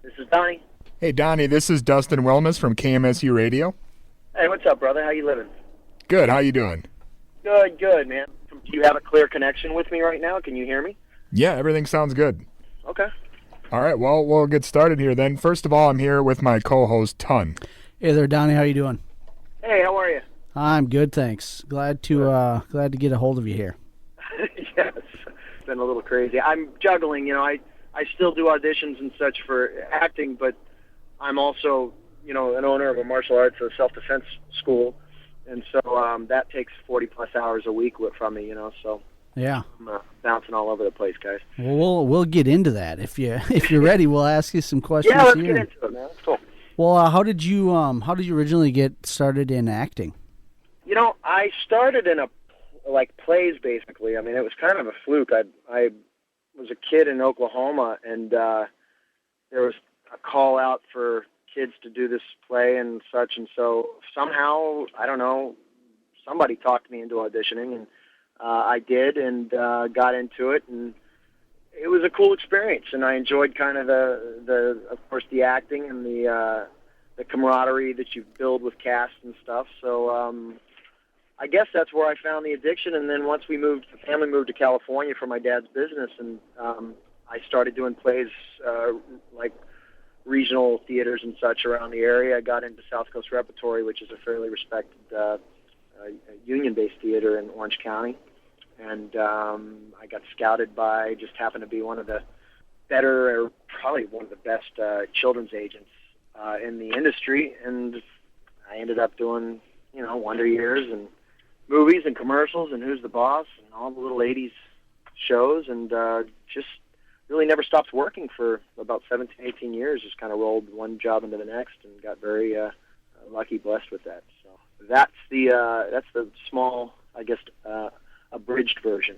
This is Donnie. Hey, Donnie, this is Dustin Wilmus from KMSU Radio. Hey, what's up, brother? How you living? Good, how you doing? Good, man. Do you have a clear connection with me right now? Can you hear me? Yeah, everything sounds good. Okay. All right, well, we'll get started here then. First of all, I'm here with my co-host, Ton. Hey there, Donnie. How you doing? Hey, how are you? I'm good, thanks. Glad to get a hold of you here. Yes. It's been a little crazy. I'm juggling, I still do auditions and such for acting, but I'm also, an owner of a martial arts, a self-defense school, and so that takes 40-plus hours a week from me, so Yeah. I'm bouncing all over the place, guys. Well, we'll get into that if you're ready. We'll ask you some questions. Yeah, let's here. get into it, man. That's cool. Well, how did you originally get started in acting? I started in plays, basically. I mean, it was kind of a fluke. I was a kid in Oklahoma, and there was a call out for kids to do this play and such, and so somehow, I don't know, somebody talked me into auditioning, and I did, and got into it, and it was a cool experience, and I enjoyed kind of of course, the acting and the camaraderie that you build with cast and stuff. So I guess that's where I found the addiction. And then once the family moved to California for my dad's business, and I started doing plays like regional theaters and such around the area. I got into South Coast Repertory, which is a fairly respected union-based theater in Orange County. And I got scouted by, just happened to be one of the better, or probably one of the best children's agents in the industry. And I ended up doing, Wonder Years and movies and commercials and Who's the Boss and all the little 80s shows, and just really never stopped working for about 17, 18 years. Just kind of rolled one job into the next and got very lucky, blessed with that. So that's the small, I guess, abridged version.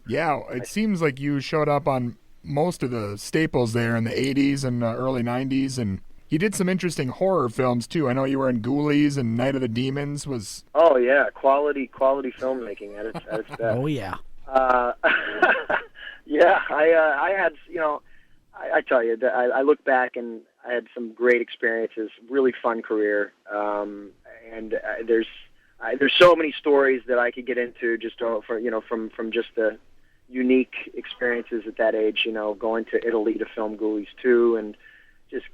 Yeah, it seems like you showed up on most of the staples there in the 80s and early 90s, and you did some interesting horror films, too. I know you were in Ghoulies and Night of the Demons. Oh, yeah, quality filmmaking at its best. Oh, yeah. Yeah, I had, I tell you, I look back and I had some great experiences, really fun career, and there's so many stories that I could get into just from just the unique experiences at that age, going to Italy to film Ghoulies 2 and just,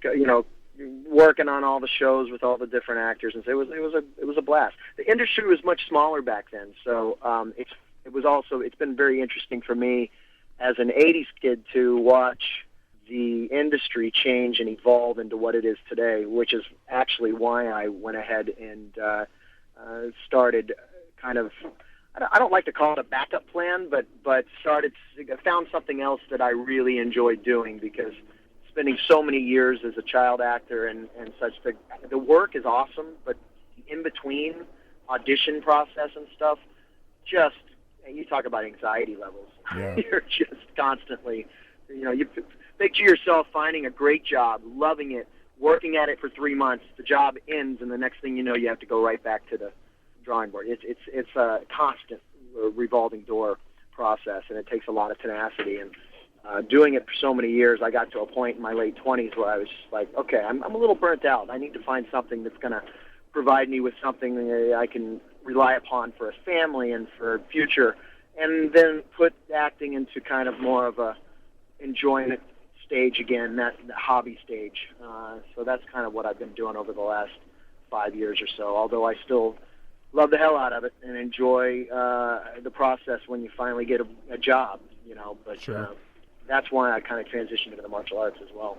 working on all the shows with all the different actors, and so it was a blast. The industry was much smaller back then, so it's been very interesting for me as an 80s kid to watch the industry change and evolve into what it is today, which is actually why I went ahead and started kind of, I don't like to call it a backup plan, but found something else that I really enjoyed doing, because spending so many years as a child actor and such, the work is awesome, but in between audition process and stuff, just, you talk about anxiety levels. Yeah. You're just constantly, you picture yourself finding a great job, loving it, working at it for 3 months, the job ends, and the next thing you know, you have to go right back to the drawing board. It's a constant revolving door process, and it takes a lot of tenacity. And doing it for so many years, I got to a point in my late 20s where I was like, okay, I'm a little burnt out. I need to find something that's going to provide me with something that I can rely upon for a family and for future, and then put acting into kind of more of a enjoyment stage again, that hobby stage. So that's kind of what I've been doing over the last 5 years or so, although I still love the hell out of it and enjoy the process when you finally get a job, but Sure. That's why I kind of transitioned into the martial arts as well.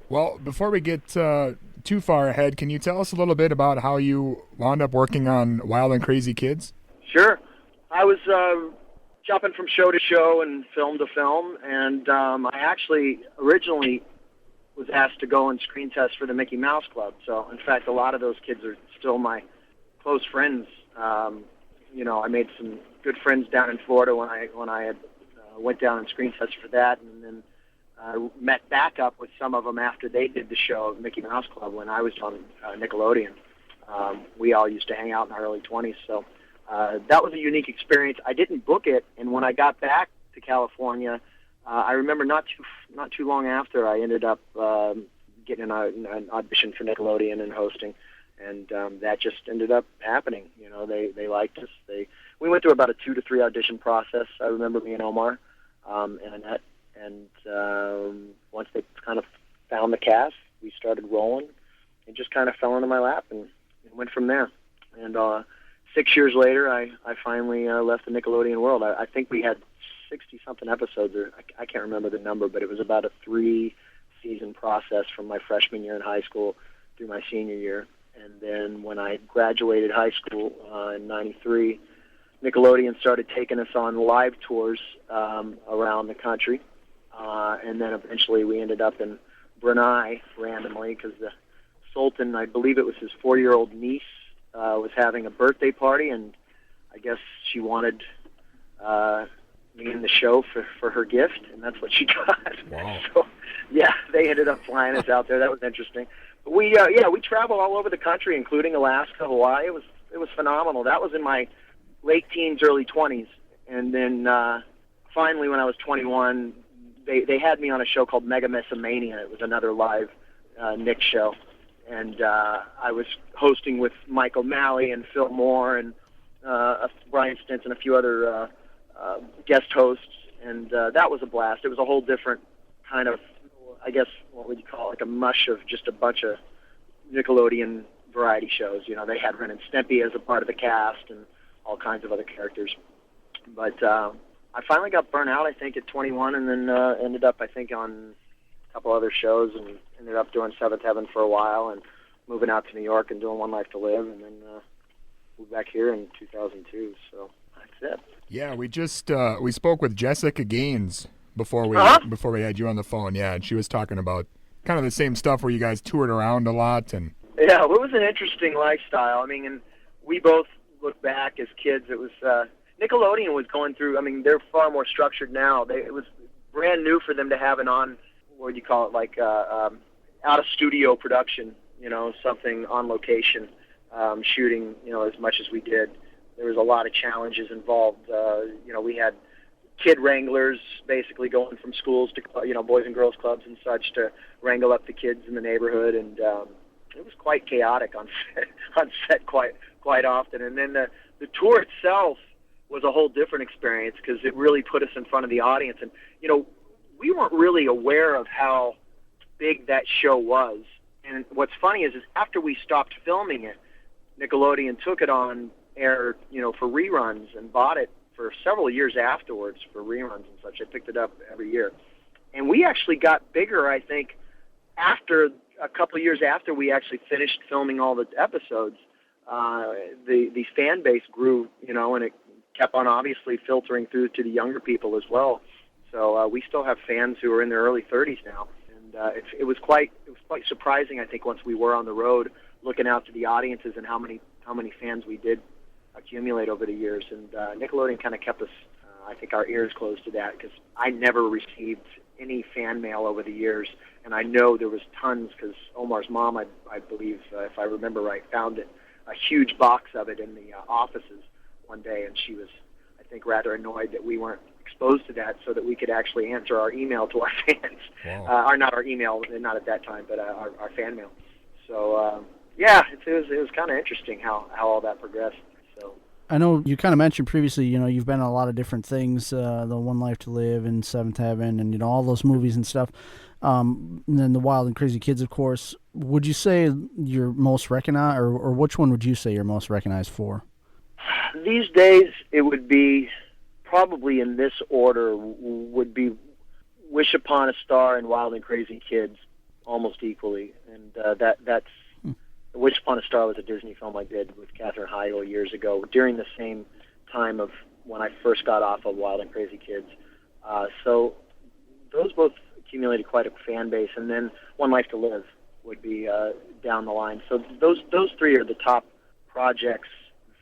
Well, before we get too far ahead, can you tell us a little bit about how you wound up working on Wild and Crazy Kids? Sure. I was jumping from show to show and film to film, and I actually originally was asked to go and screen test for the Mickey Mouse Club. So, in fact, a lot of those kids are still my close friends. I made some good friends down in Florida when I had went down and screen tested for that, and then met back up with some of them after they did the show, Mickey Mouse Club, when I was on Nickelodeon. We all used to hang out in our early 20s, so that was a unique experience. I didn't book it, and when I got back to California, I remember not not too long after, I ended up getting an audition for Nickelodeon and hosting, and that just ended up happening. You know, they liked us. We went through about a 2 to 3 audition process. I remember me and Omar and Annette, and once they kind of found the cast, we started rolling. It just kind of fell into my lap and went from there. And 6 years later, I finally left the Nickelodeon world. I think we had 60-something episodes, or I can't remember the number, but it was about a 3-season process from my freshman year in high school through my senior year. And then when I graduated high school in '93, Nickelodeon started taking us on live tours around the country. And then eventually we ended up in Brunei randomly because the Sultan, I believe it was his 4-year-old niece, was having a birthday party, and I guess she wanted me in the show for her gift, and that's what she got. Wow. So, yeah, they ended up flying us out there. That was interesting. But we traveled all over the country, including Alaska, Hawaii. It was phenomenal. That was in my late teens, early 20s, and then finally, when I was 21, they had me on a show called Mega Mania. It was another live Nick show, and I was hosting with Mike O'Malley and Phil Moore and Brian Stintz and a few other guest hosts, and that was a blast. It was a whole different kind of, I guess, what would you call it, like a mush of just a bunch of Nickelodeon variety shows. You know, they had Ren and Stimpy as a part of the cast and all kinds of other characters. But I finally got burnt out, I think, at 21, and then ended up, I think, on a couple other shows, and ended up doing Seventh Heaven for a while, and moving out to New York and doing One Life to Live, and then moved back here in 2002. So that's it. Yeah, we just we spoke with Jessica Gaines before we had you on the phone. Yeah, and she was talking about kind of the same stuff where you guys toured around a lot. And yeah, it was an interesting lifestyle. I mean, and we both look back as kids. It was Nickelodeon was going through. I mean, they're far more structured now. It was brand new for them to have an what do you call it, like out of studio production. You know, something on location, shooting. You know, as much as we did. There was a lot of challenges involved. You know, we had kid wranglers basically going from schools to, you know, boys and girls clubs and such to wrangle up the kids in the neighborhood, and it was quite chaotic on set quite often. And then the tour itself was a whole different experience because it really put us in front of the audience. And, you know, we weren't really aware of how big that show was. And what's funny is after we stopped filming it, Nickelodeon took it on air, you know, for reruns and bought it for several years afterwards for reruns and such. I picked it up every year. And we actually got bigger, I think, after a couple of years after we actually finished filming all the episodes. The fan base grew, you know, and it kept on obviously filtering through to the younger people as well. So we still have fans who are in their early 30s now. And it was quite surprising, I think, once we were on the road looking out to the audiences and how many fans we did accumulate over the years. And Nickelodeon kind of kept us, I think, our ears closed to that, because I never received any fan mail over the years, and I know there was tons because Omar's mom, I believe, if I remember right, found it, a huge box of it in the offices one day, and she was, I think, rather annoyed that we weren't exposed to that so that we could actually answer our email to our fans. Wow. Or not our email, not at that time, but our fan mail. So, yeah, it was kind of interesting how all that progressed. So I know you kind of mentioned previously, you know, you've been in a lot of different things, the One Life to Live and Seventh Heaven and, you know, all those movies and stuff. And then the Wild and Crazy Kids, of course. Would you say you're most recognized, or which one would you say you're most recognized for? These days, it would be probably in this order, would be Wish Upon a Star and Wild and Crazy Kids almost equally. And that's Wish Upon a Star was a Disney film I did with Katherine Heigl years ago during the same time of when I first got off of Wild and Crazy Kids. So those both accumulated quite a fan base. And then One Life to Live would be down the line. So those three are the top projects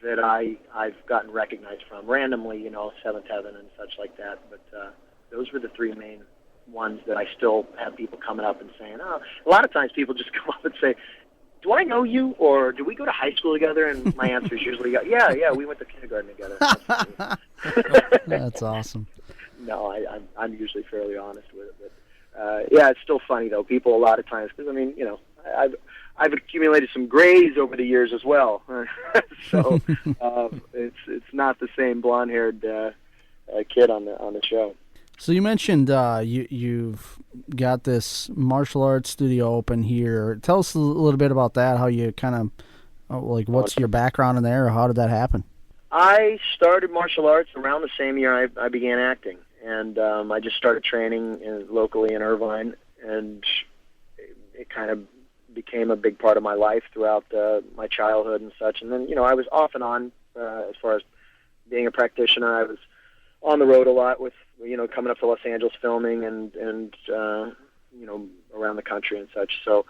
that I've gotten recognized from. Randomly, you know, Seventh Heaven and such like that. But those were the three main ones that I still have people coming up and saying, oh, a lot of times people just come up and say, do I know you, or do we go to high school together? And my answer is usually, yeah, we went to kindergarten together. That's awesome. No, I'm usually fairly honest with it. Yeah, it's still funny though. People a lot of times, because I mean, I've accumulated some grays over the years as well, so it's not the same blonde-haired kid on the show. So you mentioned you've got this martial arts studio open here. Tell us a little bit about that. How you kind of what's your background in there, or how did that happen? I started martial arts around the same year I began acting, and I just started training locally in Irvine, and it kind of became a big part of my life throughout my childhood and such. And then, I was off and on as far as being a practitioner. I was on the road a lot with, coming up to Los Angeles filming and around the country and such. So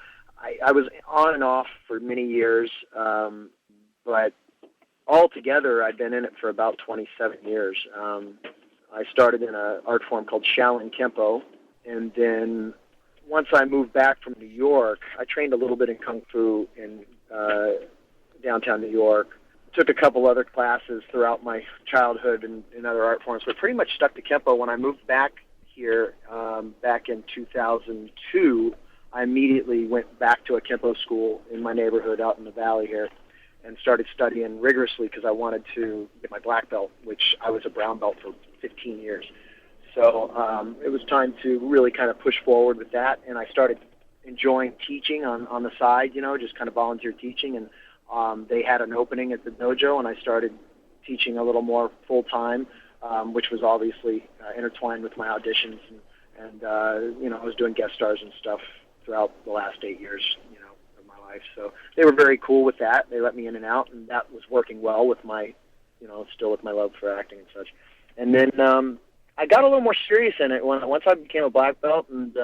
I was on and off for many years, but altogether I'd been in it for about 27 years. I started in an art form called Shaolin Kempo, and then once I moved back from New York, I trained a little bit in Kung Fu in downtown New York. Took a couple other classes throughout my childhood in other art forms, but pretty much stuck to Kempo. When I moved back here back in 2002, I immediately went back to a Kempo school in my neighborhood out in the valley here and started studying rigorously because I wanted to get my black belt, which I was a brown belt for 15 years. So it was time to really kind of push forward with that, and I started enjoying teaching on the side, just kind of volunteer teaching, and they had an opening at the dojo, and I started teaching a little more full-time, which was obviously intertwined with my auditions, and I was doing guest stars and stuff throughout the last 8 years, of my life. So they were very cool with that. They let me in and out, and that was working well with my, still with my love for acting and such. And then I got a little more serious in it once I became a black belt and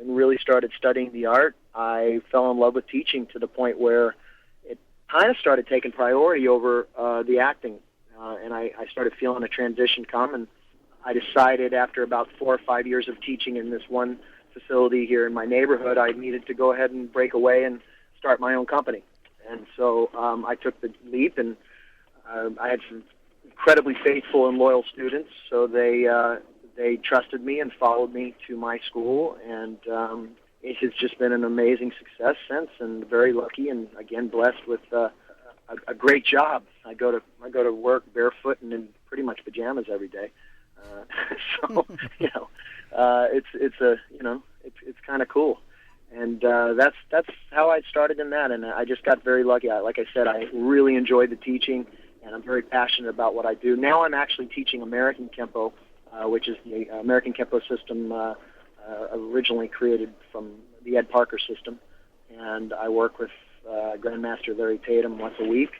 really started studying the art. I fell in love with teaching to the point where it kind of started taking priority over the acting, and I started feeling a transition come, and I decided after about 4 or 5 years of teaching in this one facility here in my neighborhood, I needed to go ahead and break away and start my own company. And so I took the leap, and I had some incredibly faithful and loyal students, so they trusted me and followed me to my school, and it has just been an amazing success since, and very lucky, and again blessed with a great job. I go to work barefoot and in pretty much pajamas every day, so it's kind of cool, and that's how I started in that, and I just got very lucky. Like I said, I really enjoyed the teaching, and I'm very passionate about what I do. Now I'm actually teaching American Kempo, which is the American Kempo system originally created from the Ed Parker system, and I work with Grandmaster Larry Tatum once a week.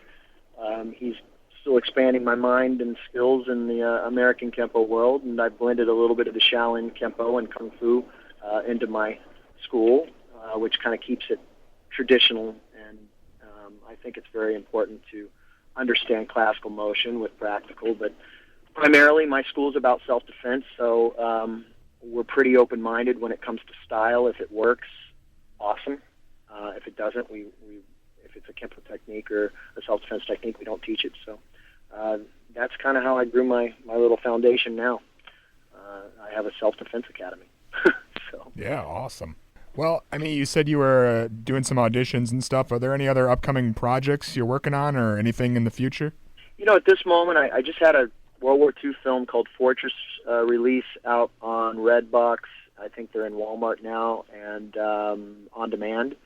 He's still expanding my mind and skills in the American Kempo world, and I've blended a little bit of the Shaolin Kempo and Kung Fu into my school, which kind of keeps it traditional, and I think it's very important to understand classical motion with practical, but primarily my school is about self-defense, so we're pretty open-minded when it comes to style. If it works, awesome. If it doesn't, if it's a Kempo technique or a self-defense technique, we don't teach it. So that's kind of how I grew my little foundation now. I have a self-defense academy. So. Yeah, awesome. Well, I mean, you said you were doing some auditions and stuff. Are there any other upcoming projects you're working on or anything in the future? At this moment, I just had a World War II film called Fortress release out on Redbox. I think they're in Walmart now and on demand.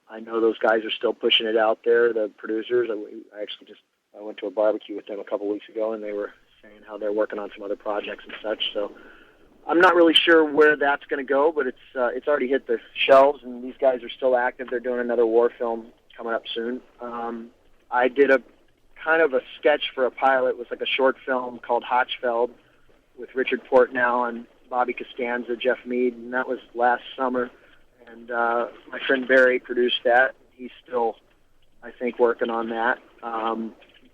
I know those guys are still pushing it out there, the producers. I went to a barbecue with them a couple weeks ago, and they were saying how they're working on some other projects and such. So I'm not really sure where that's going to go, but it's already hit the shelves, and these guys are still active. They're doing another war film coming up soon. I did a kind of a sketch for a pilot. It was like a short film called Hotchfeld with Richard Portnow and Bobby Costanza, Jeff Mead, and that was last summer. And my friend Barry produced that. He's still, I think, working on that,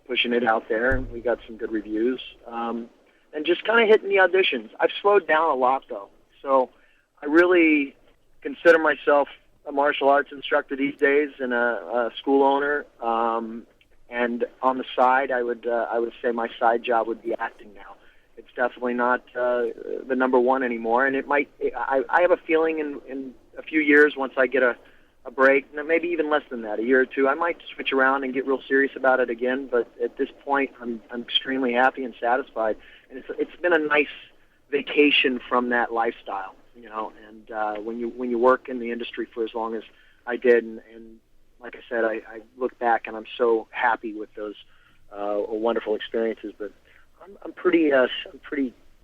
pushing it out there. We got some good reviews. And just kind of hitting the auditions. I've slowed down a lot, though. So I really consider myself a martial arts instructor these days and a school owner. And on the side, I would say my side job would be acting now. It's definitely not the number one anymore, and it might. I have a feeling in a few years, once I get a break, maybe even less than that, a year or two, I might switch around and get real serious about it again. But at this point, I'm extremely happy and satisfied, and it's been a nice vacation from that lifestyle, you know. And when you work in the industry for as long as I did, and like I said, I look back and I'm so happy with those wonderful experiences. But I'm pretty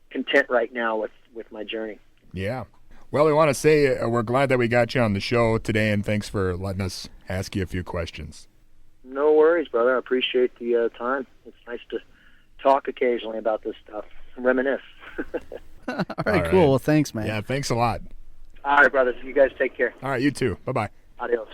content right now with my journey. Yeah. Well, we want to say we're glad that we got you on the show today, and thanks for letting us ask you a few questions. No worries, brother. I appreciate the time. It's nice to talk occasionally about this stuff and reminisce. All right, cool. Well, thanks, man. Yeah, thanks a lot. All right, brothers. You guys take care. All right, you too. Bye-bye. Adios.